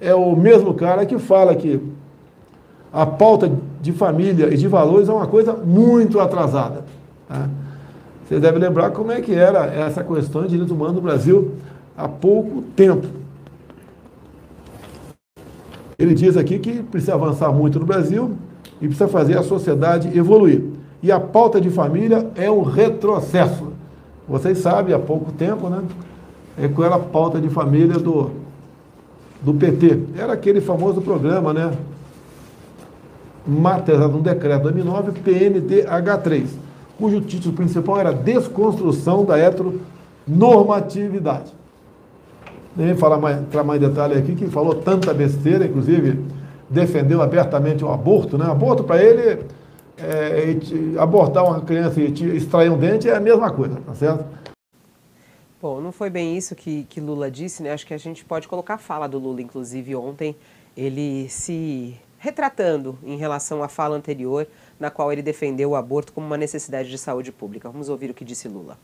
É o mesmo cara que fala que a pauta de família e de valores é uma coisa muito atrasada. Tá? Você deve lembrar como é que era essa questão de direitos humanos no Brasil há pouco tempo. Ele diz aqui que precisa avançar muito no Brasil e precisa fazer a sociedade evoluir. E a pauta de família é um retrocesso. Vocês sabem, há pouco tempo, né? É com a pauta de família do PT. Era aquele famoso programa, né? Materializado no decreto 2009, PNDH3, cujo título principal era Desconstrução da Heteronormatividade. Nem falar mais, entrar mais em detalhe aqui, que falou tanta besteira, inclusive defendeu abertamente o aborto, né? Aborto para ele, abortar uma criança e extrair um dente é a mesma coisa, tá certo? Bom, não foi bem isso que Lula disse, né? Acho que a gente pode colocar a fala do Lula, inclusive ontem, ele se retratando em relação à fala anterior, na qual ele defendeu o aborto como uma necessidade de saúde pública. Vamos ouvir o que disse Lula.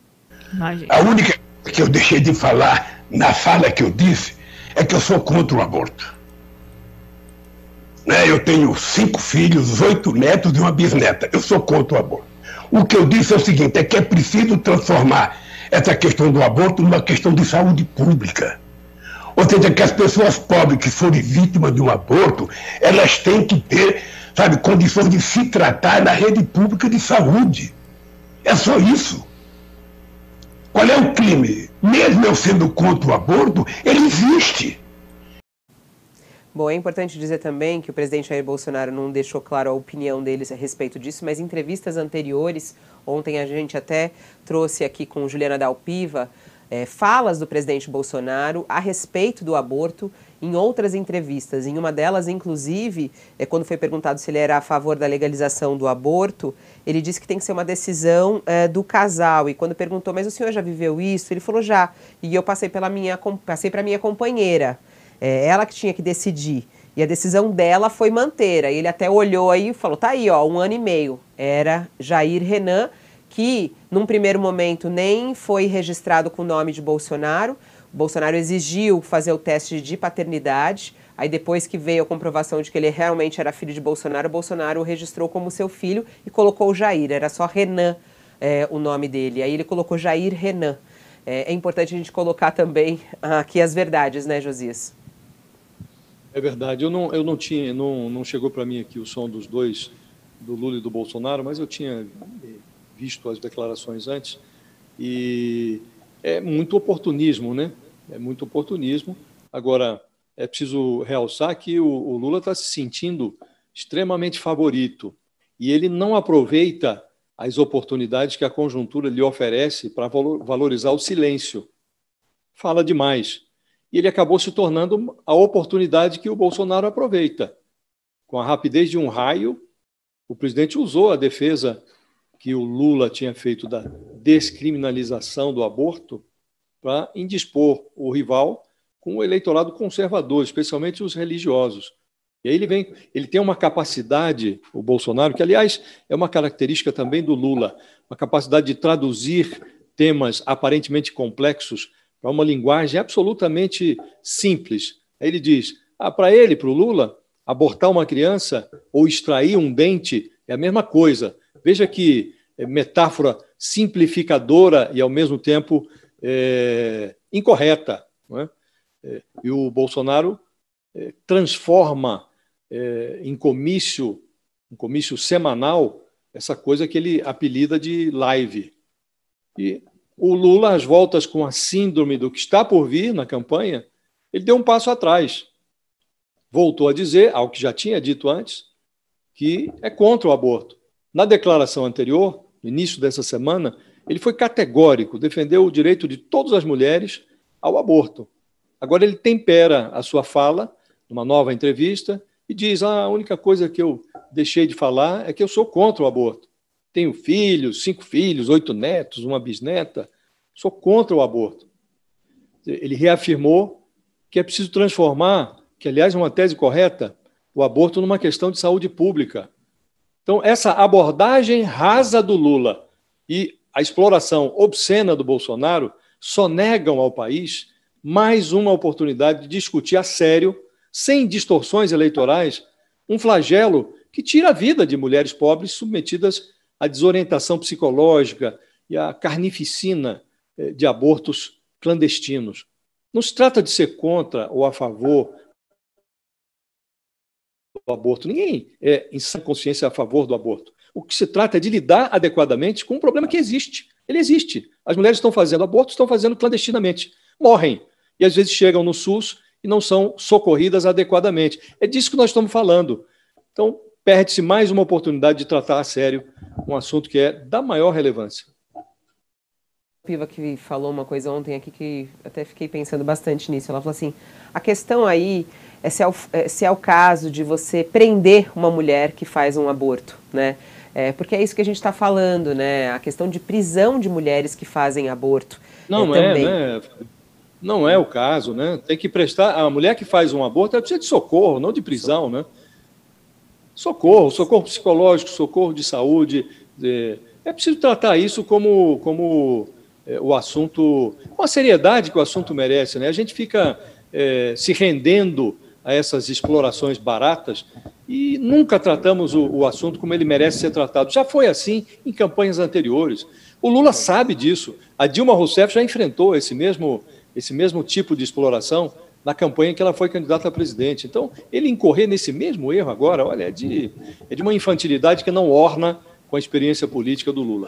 A única coisa que eu deixei de falar na fala que eu disse é que eu sou contra o aborto. Né? Eu tenho 5 filhos, 8 netos e uma bisneta. Eu sou contra o aborto. O que eu disse é o seguinte, é que é preciso transformar essa questão do aborto numa questão de saúde pública. Ou seja, que as pessoas pobres que forem vítimas de um aborto, elas têm que ter, sabe, condições de se tratar na rede pública de saúde. É só isso. Qual é o crime? Mesmo eu sendo contra o aborto, ele existe. Bom, é importante dizer também que o presidente Jair Bolsonaro não deixou claro a opinião deles a respeito disso, mas em entrevistas anteriores, ontem a gente até trouxe aqui com Juliana Dalpiva, falas do presidente Bolsonaro a respeito do aborto em outras entrevistas. Em uma delas, inclusive, quando foi perguntado se ele era a favor da legalização do aborto, ele disse que tem que ser uma decisão do casal. E quando perguntou, mas o senhor já viveu isso? Ele falou, já. E eu passei para minha companheira. Ela que tinha que decidir. E a decisão dela foi manter. Aí ele até olhou aí e falou, tá aí, ó, 1 ano e meio. Era Jair Renan, que num primeiro momento nem foi registrado com o nome de Bolsonaro. O Bolsonaro exigiu fazer o teste de paternidade. Aí depois que veio a comprovação de que ele realmente era filho de Bolsonaro, o Bolsonaro o registrou como seu filho e colocou o Jair. Era só Renan o nome dele. Aí ele colocou Jair Renan. É importante a gente colocar também aqui as verdades, né, Josias? É verdade. Não chegou para mim aqui o som dos dois, do Lula e do Bolsonaro, mas eu tinha visto as declarações antes e é muito oportunismo, né? É muito oportunismo. Agora, é preciso realçar que o Lula está se sentindo extremamente favorito e ele não aproveita as oportunidades que a conjuntura lhe oferece para valorizar o silêncio. Fala demais. E ele acabou se tornando a oportunidade que o Bolsonaro aproveita. Com a rapidez de um raio, o presidente usou a defesa que o Lula tinha feito da descriminalização do aborto para indispor o rival com o eleitorado conservador, especialmente os religiosos. E aí ele tem uma capacidade, o Bolsonaro, que aliás é uma característica também do Lula, uma capacidade de traduzir temas aparentemente complexos para uma linguagem absolutamente simples. Aí ele diz, para ele, para o Lula, abortar uma criança ou extrair um dente é a mesma coisa. Veja que metáfora simplificadora e, ao mesmo tempo, incorreta. Não é? E o Bolsonaro transforma em um comício semanal, essa coisa que ele apelida de live. E o Lula, às voltas com a síndrome do que está por vir na campanha, ele deu um passo atrás. Voltou a dizer, algo que já tinha dito antes, que é contra o aborto. Na declaração anterior, no início dessa semana, ele foi categórico, defendeu o direito de todas as mulheres ao aborto. Agora ele tempera a sua fala, numa nova entrevista, e diz, a única coisa que eu deixei de falar é que eu sou contra o aborto. Tenho filhos, 5 filhos, 8 netos, uma bisneta. Sou contra o aborto. Ele reafirmou que é preciso transformar, que aliás é uma tese correta, o aborto numa questão de saúde pública. Então, essa abordagem rasa do Lula e a exploração obscena do Bolsonaro só negam ao país mais uma oportunidade de discutir a sério sem distorções eleitorais, um flagelo que tira a vida de mulheres pobres submetidas à desorientação psicológica e à carnificina de abortos clandestinos. Não se trata de ser contra ou a favor do aborto. Ninguém é, em sã consciência, a favor do aborto. O que se trata é de lidar adequadamente com um problema que existe. Ele existe. As mulheres estão fazendo aborto, estão fazendo clandestinamente. Morrem. E às vezes chegam no SUS e não são socorridas adequadamente. É disso que nós estamos falando. Então, perde-se mais uma oportunidade de tratar a sério um assunto que é da maior relevância. Piva que falou uma coisa ontem aqui que até fiquei pensando bastante nisso. Ela falou assim, a questão aí é se é o caso de você prender uma mulher que faz um aborto, né? Porque é isso que a gente está falando, né? A questão de prisão de mulheres que fazem aborto. Não também. Né? Não é o caso, né? Tem que prestar... A mulher que faz um aborto, ela precisa de socorro, não de prisão, né? Socorro psicológico, socorro de saúde. É preciso tratar isso como o assunto, com a seriedade que o assunto merece, né? A gente fica se rendendo a essas explorações baratas e nunca tratamos o assunto como ele merece ser tratado. Já foi assim em campanhas anteriores. O Lula sabe disso. A Dilma Rousseff já enfrentou esse mesmo tipo de exploração na campanha em que ela foi candidata a presidente. Então, ele incorrer nesse mesmo erro agora, olha, é de uma infantilidade que não orna com a experiência política do Lula.